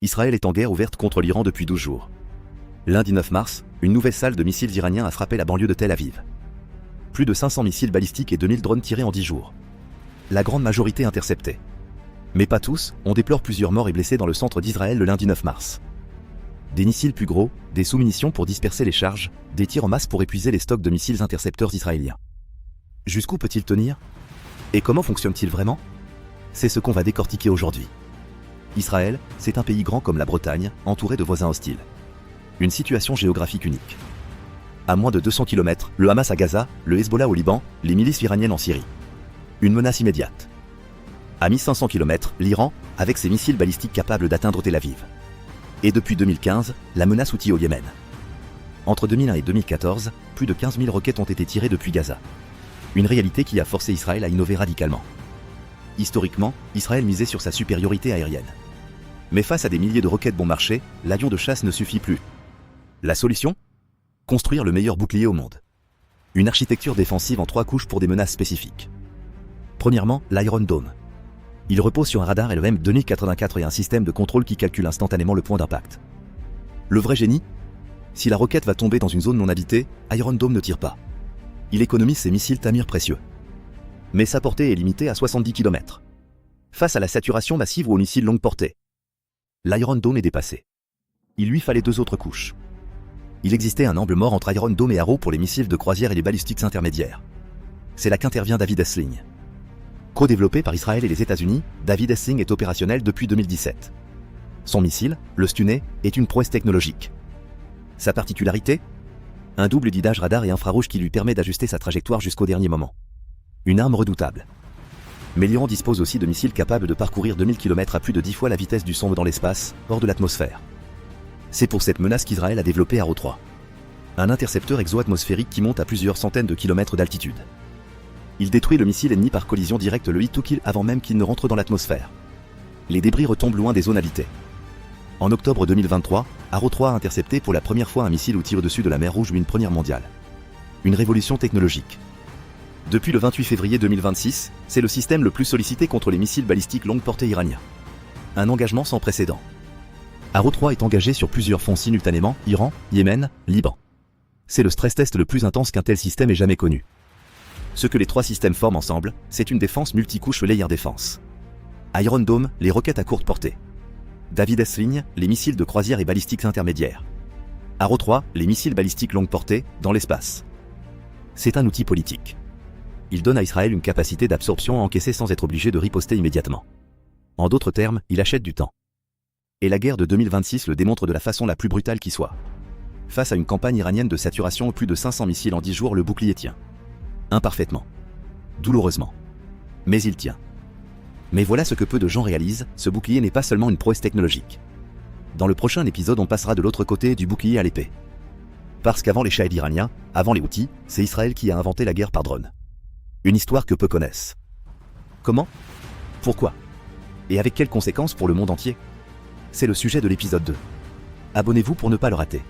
Israël est en guerre ouverte contre l'Iran depuis 12 jours. Lundi 9 mars, une nouvelle salve de missiles iraniens a frappé la banlieue de Tel Aviv. Plus de 500 missiles balistiques et 2000 drones tirés en 10 jours. La grande majorité interceptés. Mais pas tous, on déplore plusieurs morts et blessés dans le centre d'Israël le lundi 9 mars. Des missiles plus gros, des sous-munitions pour disperser les charges, des tirs en masse pour épuiser les stocks de missiles intercepteurs israéliens. Jusqu'où peut-il tenir? Et comment fonctionne-t-il vraiment? C'est ce qu'on va décortiquer aujourd'hui. Israël, c'est un pays grand comme la Bretagne, entouré de voisins hostiles. Une situation géographique unique. À moins de 200 km, le Hamas à Gaza, le Hezbollah au Liban, les milices iraniennes en Syrie. Une menace immédiate. À 1500 km, l'Iran, avec ses missiles balistiques capables d'atteindre Tel Aviv. Et depuis 2015, la menace Houthi au Yémen. Entre 2001 et 2014, plus de 15 000 roquettes ont été tirées depuis Gaza. Une réalité qui a forcé Israël à innover radicalement. Historiquement, Israël misait sur sa supériorité aérienne. Mais face à des milliers de roquettes bon marché, l'avion de chasse ne suffit plus. La solution? Construire le meilleur bouclier au monde. Une architecture défensive en 3 couches pour des menaces spécifiques. Premièrement, l'Iron Dome. Il repose sur un radar LEM 2084 et un système de contrôle qui calcule instantanément le point d'impact. Le vrai génie? Si la roquette va tomber dans une zone non habitée, Iron Dome ne tire pas. Il économise ses missiles Tamir précieux. Mais sa portée est limitée à 70 km. Face à la saturation massive ou aux missiles longue portée, l'Iron Dome est dépassé. Il lui fallait 2 autres couches. Il existait un angle mort entre Iron Dome et Arrow pour les missiles de croisière et les balistiques intermédiaires. C'est là qu'intervient David Essling. Co-développé par Israël et les États-Unis, David Essling est opérationnel depuis 2017. Son missile, le Stunner, est une prouesse technologique. Sa particularité? Un double guidage radar et infrarouge qui lui permet d'ajuster sa trajectoire jusqu'au dernier moment. Une arme redoutable. Mais l'Iran dispose aussi de missiles capables de parcourir 2000 km à plus de 10 fois la vitesse du son dans l'espace, hors de l'atmosphère. C'est pour cette menace qu'Israël a développé Arrow 3. Un intercepteur exo-atmosphérique qui monte à plusieurs centaines de kilomètres d'altitude. Il détruit le missile ennemi par collision directe, le hit to kill, avant même qu'il ne rentre dans l'atmosphère. Les débris retombent loin des zones habitées. En octobre 2023, Arrow 3 a intercepté pour la première fois un missile Houthi au-dessus de la mer Rouge, une première mondiale. Une révolution technologique. Depuis le 28 février 2026, c'est le système le plus sollicité contre les missiles balistiques longue portée iraniens. Un engagement sans précédent. Arrow 3 est engagé sur plusieurs fronts simultanément, Iran, Yémen, Liban. C'est le stress test le plus intense qu'un tel système ait jamais connu. Ce que les 3 systèmes forment ensemble, c'est une défense multicouche layer défense. Iron Dome, les roquettes à courte portée. David Essling, les missiles de croisière et balistiques intermédiaires. Arrow 3, les missiles balistiques longue portée, dans l'espace. C'est un outil politique. Il donne à Israël une capacité d'absorption à encaisser sans être obligé de riposter immédiatement. En d'autres termes, il achète du temps. Et la guerre de 2026 le démontre de la façon la plus brutale qui soit. Face à une campagne iranienne de saturation aux plus de 500 missiles en 10 jours, le bouclier tient. Imparfaitement. Douloureusement. Mais il tient. Mais voilà ce que peu de gens réalisent, ce bouclier n'est pas seulement une prouesse technologique. Dans le prochain épisode, on passera de l'autre côté du bouclier à l'épée. Parce qu'avant les Shaheds iraniens, avant les Houthis, c'est Israël qui a inventé la guerre par drone. Une histoire que peu connaissent. Comment? Pourquoi? Et avec quelles conséquences pour le monde entier? C'est le sujet de l'épisode 2. Abonnez-vous pour ne pas le rater.